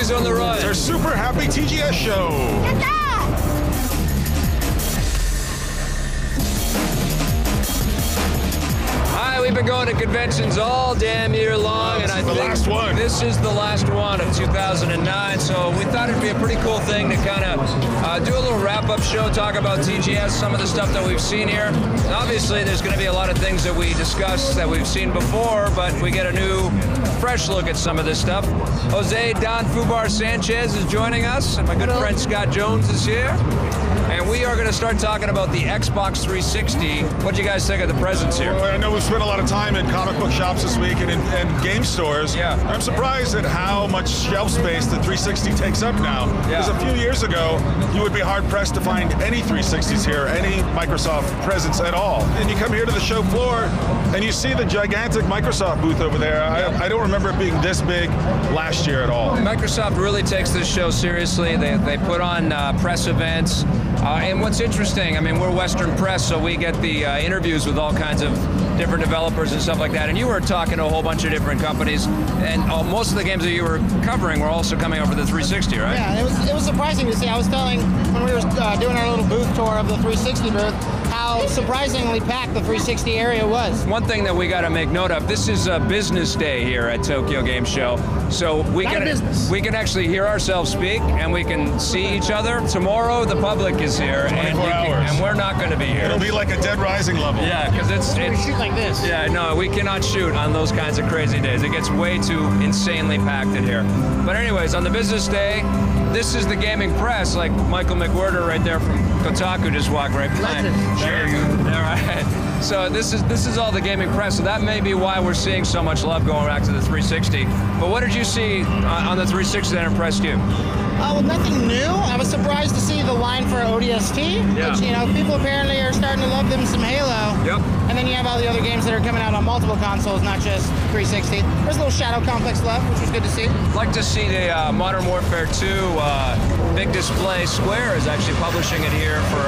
Who's on the run? It's our super happy TGS show. Hi, we've been going to conventions all damn year long, and I think this is the last one of 2009, so we thought it'd be a pretty cool thing to kind of do a little wrap-up show, talk about TGS, some of the stuff that we've seen here. And obviously, there's going to be a lot of things that we discussed that we've seen before, but we get a new, fresh look at some of this stuff. Jose Don Fubar Sanchez is joining us, and my good friend Scott Jones is here. And we are going to start talking about the Xbox 360. What do you guys think of the presents here? Well, I know we've spent a lot of time in comic book shops this week and in game stores. Yeah. I'm surprised at how much shelf space the 360 takes up now. Yeah. Because a few years ago, you would be hard-pressed to find any 360s here, any Microsoft presence at all. And you come here to the show floor, and you see the gigantic Microsoft booth over there. I don't remember it being this big last year at all. Microsoft really takes this show seriously. They put on press events. And what's interesting, I mean, we're Western press, so we get the interviews with all kinds of different developers and stuff like that. And you were talking to a whole bunch of different companies, and most of the games that you were covering were also coming over the 360, right? Yeah, it was surprising to see. I was telling, when we were doing our little booth tour of the 360 booth, how surprisingly packed the 360 area was. One thing that we got to make note of, this is a business day here at Tokyo Game Show, so we can actually hear ourselves speak, and we can see each other. Tomorrow, the public is here, and we're not going to be here. It'll be like a Dead Rising level. Yeah, because it's shoot like this. Yeah, no, we cannot shoot on those kinds of crazy days. It gets way too insanely packed in here. But anyways, on the business day, this is the gaming press, like Michael McWhirter right there from Kotaku just walked right behind. There you go. All right. So this is all the gaming press, so that may be why we're seeing so much love going back to the 360. But what did you see on the 360 that impressed you? Well, nothing new. I was surprised to see the line for ODST, which, you know, people apparently are starting to love them some Halo. Yep. And then you have all the other games that are coming out on multiple consoles, not just 360. There's a little Shadow Complex love, which was good to see. I'd like to see the Modern Warfare 2 big display. Square is actually publishing it here for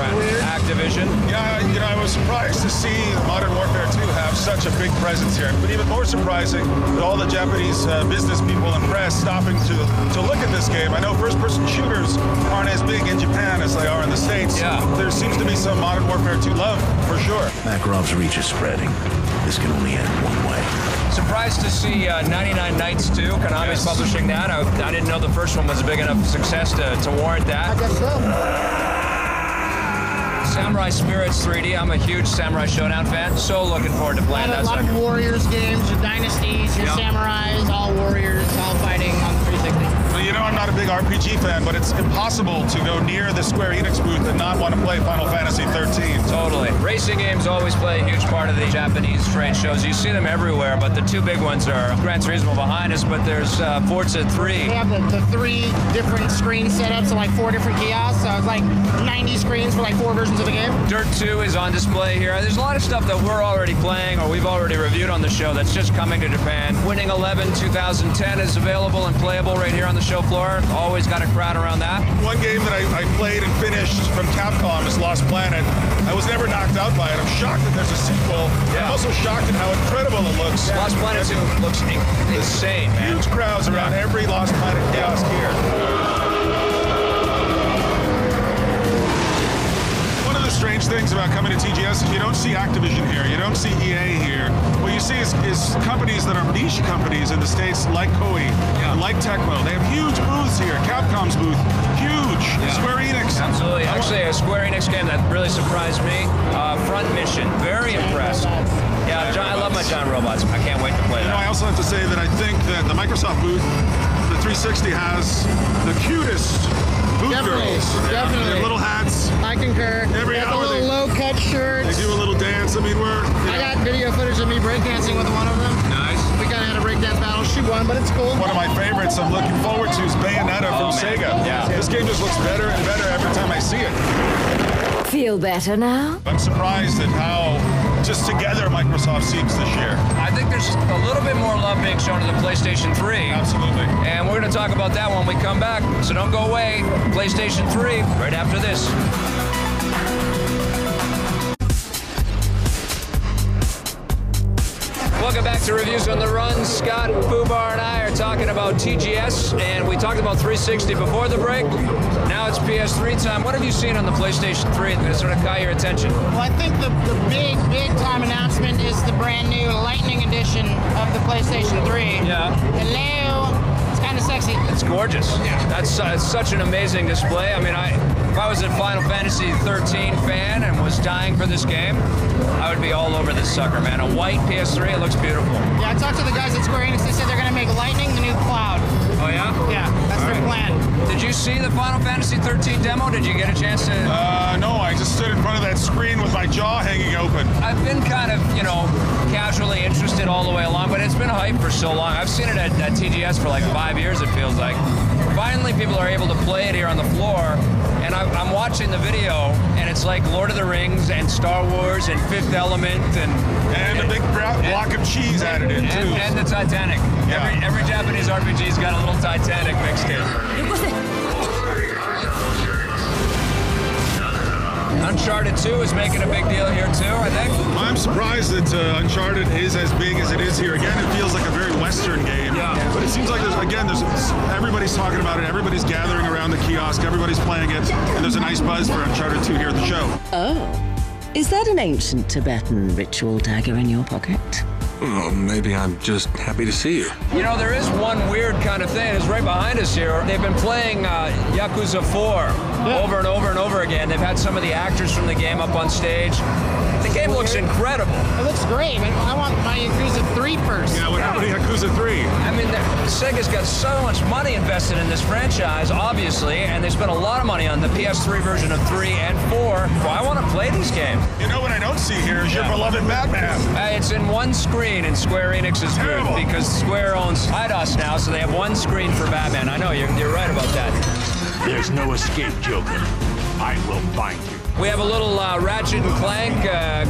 Activision. Yeah, you know, I was surprised to see Modern Warfare 2 have such a big presence here. But even more surprising that all the Japanese business people and press stopping to look at this game. I know first-person shooters aren't as big in Japan as they are in the States. Yeah. There seems to be some Modern Warfare 2 love, for sure. Makarov's reach is spreading. This can only end one way. Surprised to see 99 Nights 2. Konami's publishing that. I didn't know the first one was a big enough success to warrant that. I guess so. Samurai Spirits 3D. I'm a huge Samurai Showdown fan. So looking forward to playing that. A lot of Warriors games, your Dynasties, your Samurais, all Warriors, all fighting on the 360. Well, you know, I'm not a big RPG fan, but it's impossible to go near the Square Enix booth and not want to play Final Fantasy 13. Totally. Racing games always play a huge part of the Japanese trade shows. You see them everywhere, but the two big ones are Gran Turismo behind us, but there's Forza 3. They have the 3 different screen setups, so like 4 different kiosks, so it's like 90 screens for like 4 versions of the game. Dirt 2 is on display here. There's a lot of stuff that we're already playing or we've already reviewed on the show that's just coming to Japan. Winning 11 2010 is available and playable right here on the show floor. Always got a crowd around that. One game that I played and finished from Capcom is Lost Planet. I was never knocked out by it. I'm shocked that there's a sequel. Yeah. I'm also shocked at how incredible it looks. Lost Planet 2 looks insane, man. Huge crowds around every Lost Planet kiosk here. One of the strange things about coming to TGS is you don't see Activision here. You don't see EA here. What you see is companies that are niche companies in the States like Koei, like Tecmo. They have huge booths here. Capcom's booth, huge. Square Enix. Absolutely. Actually, a Square Enix game that really surprised me. Front Mission. Very impressed. Yeah, I love my John Robots. I can't wait to play that. I also have to say that I think that the Microsoft booth, the 360 has the cutest booth girls. Definitely. Their little hats. I concur. Every They have hour the little low-cut shirts. They do a little dance. I mean, I got video footage of me breakdancing with one of them. Nice. We kind of had a breakdance battle. She won, but it's cool. One of my favorites I'm looking forward to is Bayonetta from Sega. Yeah. This game just looks better and better every time I see it. Feel better now? I'm surprised at how just together Microsoft seems this year. I think there's a little bit more love being shown to the PlayStation 3. Absolutely. And we're going to talk about that when we come back. So don't go away. PlayStation 3 right after this. Welcome back to Reviews on the Run. Scott, Fubar, and I are talking about TGS, and we talked about 360 before the break. Now it's PS3 time. What have you seen on the PlayStation 3 that sort of caught your attention? Well, I think the big time announcement is the brand new Lightning Edition of the PlayStation 3. Yeah. Hello. It's kind of sexy. It's gorgeous. Yeah. That's it's such an amazing display. I mean, if I was a Final Fantasy 13 fan and was dying for this game, I would be all over this sucker, man. A white PS3, it looks beautiful. Yeah, I talked to the guys at Square Enix. They said they're going to make Lightning the new Cloud. Oh, yeah? Yeah, that's their plan. Did you see the Final Fantasy 13 demo? Did you get a chance to... No, I just stood in front of that screen with my jaw hanging open. I've been kind of, casually interested all the way along, but it's been hype for so long. I've seen it at TGS for like 5 years, it feels like. Finally, people are able to play it here on the floor, and I'm watching the video, and it's like Lord of the Rings and Star Wars and Fifth Element and a big block of cheese added in, too. And the Titanic. Yeah. Every Japanese RPG's got a little Titanic mixed in. Uncharted 2 is making a big deal here too, I think. I'm surprised that Uncharted is as big as it is here. Again, it feels like a very Western game. Yeah. But it seems like everybody's talking about it, everybody's gathering around the kiosk, everybody's playing it, and there's a nice buzz for Uncharted 2 here at the show. Oh. Is that an ancient Tibetan ritual dagger in your pocket? Well, maybe I'm just happy to see you. There is one weird kind of thing. It's right behind us here. They've been playing Yakuza 4 over and over and over again. They've had some of the actors from the game up on stage. The game looks incredible. It looks great, but I want my Yakuza 3 first. Yeah, what happened to Yakuza 3? I mean, Sega's got so much money invested in this franchise, obviously, and they spent a lot of money on the PS3 version of 3 and 4. Well, I want to play these games. You know what I don't see here is your beloved Batman. It's in one screen in Square Enix's booth because Square owns Eidos now, so they have one screen for Batman. I know, you're right about that. There's no escape, Joker. I will find you. We have a little Ratchet and Clank,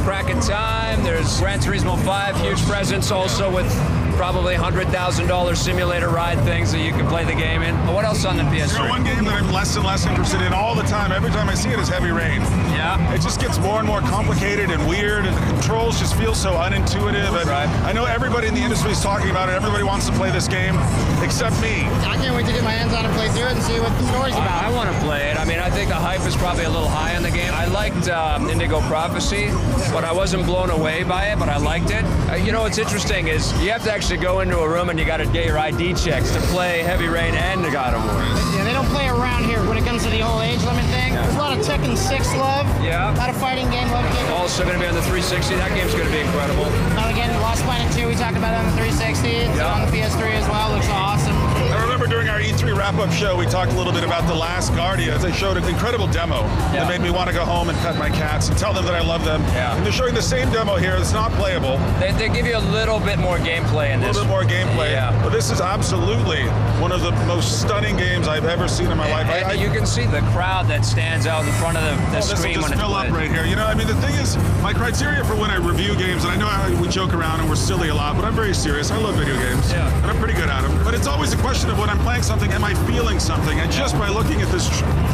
Crack in Time. There's Gran Turismo 5, huge presence also with probably $100,000 simulator ride things that you can play the game in. But what else on the PS3? One game that I'm less and less interested in all the time, every time I see it, is Heavy Rain. Yeah. It just gets more and more complicated and weird, and the controls just feel so unintuitive. And right. I know everybody in the industry is talking about it. Everybody wants to play this game, except me. I can't wait to get my hands on and play through it and see what the story's about. I want to play it. I mean, I think the hype is probably a little high on the game. I liked Indigo Prophecy, but I wasn't blown away by it, but I liked it. What's interesting is you have to actually go into a room and you got to get your ID checks to play Heavy Rain and God of War. Yeah, they don't play around here when it comes to the whole age limit thing. There's a lot of Tekken 6 love. Yeah. A lot of fighting game love. Also going to be on the 360. That game's going to be incredible. Now again, Lost Planet 2, we talked about it on the 360. It's on the PS3 as well. Looks awesome. I remember during our E3 wrap-up show, we talked a little bit about The Last Guardians. They showed an incredible demo that made me want to go home and pet my cats and tell them that I love them. Yeah. And they're showing the same demo here. It's not playable. They give you a little bit more gameplay in this. A little bit more gameplay. Yeah. But this is absolutely one of the most stunning games I've ever seen in my life. And you can see the crowd that stands out in front of the screen when it's fill up right here. The thing is, my criteria for when I review games, and I know we joke around and we're silly a lot, but I'm very serious. I love video games. Yeah. And I'm pretty good at them. But it's always a question of when I'm playing something, am I feeling something? And just by looking at this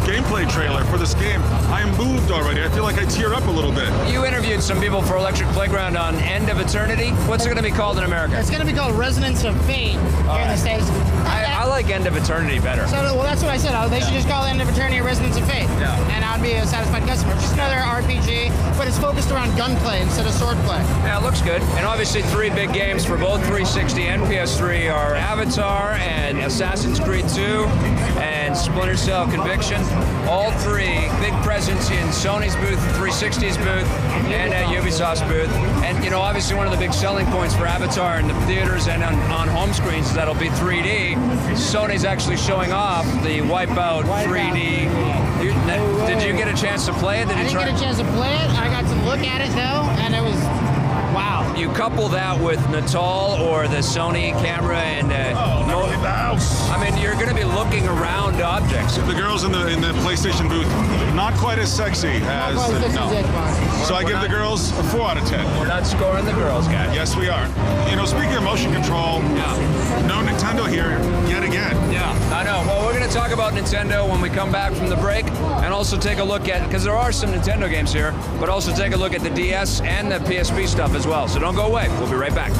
gameplay trailer for this game, I am moved already. I feel like I tear up a little bit. You interviewed some people for Electric Playground on End of Eternity. What's it going to be called in America? It's going to be called Resonance of Fate here in the States. I like End of Eternity better. So, well, that's what I said. They should just call End of Eternity Resonance of Fate. Yeah. And I would be a satisfied customer. Just another RPG, but it's focused around gunplay instead of swordplay. Yeah, it looks good. And obviously 3 big games for both 360 and PS3 are Avatar and Assassin's Creed 2 and Splinter Cell Conviction. All 3 big presence in Sony's booth, 360's booth, and at Ubisoft's booth. And, obviously one of the big selling points for Avatar in the theaters and on home screens is that'll be 3D. Sony's actually showing off the Wipeout 3D. Did you get a chance to play it? I didn't get a chance to play it. I got to look at it, though, and it was wow. You couple that with Natal or the Sony camera and Leave the house. I mean, you're going to be looking around objects. The girls in the PlayStation booth, not quite as sexy as Xbox. So I give the girls a 4 out of 10. We're not scoring the girls, guys. Yes, we are. Speaking of motion control, no Nintendo here yet again. Yeah, I know. Well, we're going to talk about Nintendo when we come back from the break, and also take a look at, because there are some Nintendo games here, but also take a look at the DS and the PSP stuff as well. So don't go away. We'll be right back.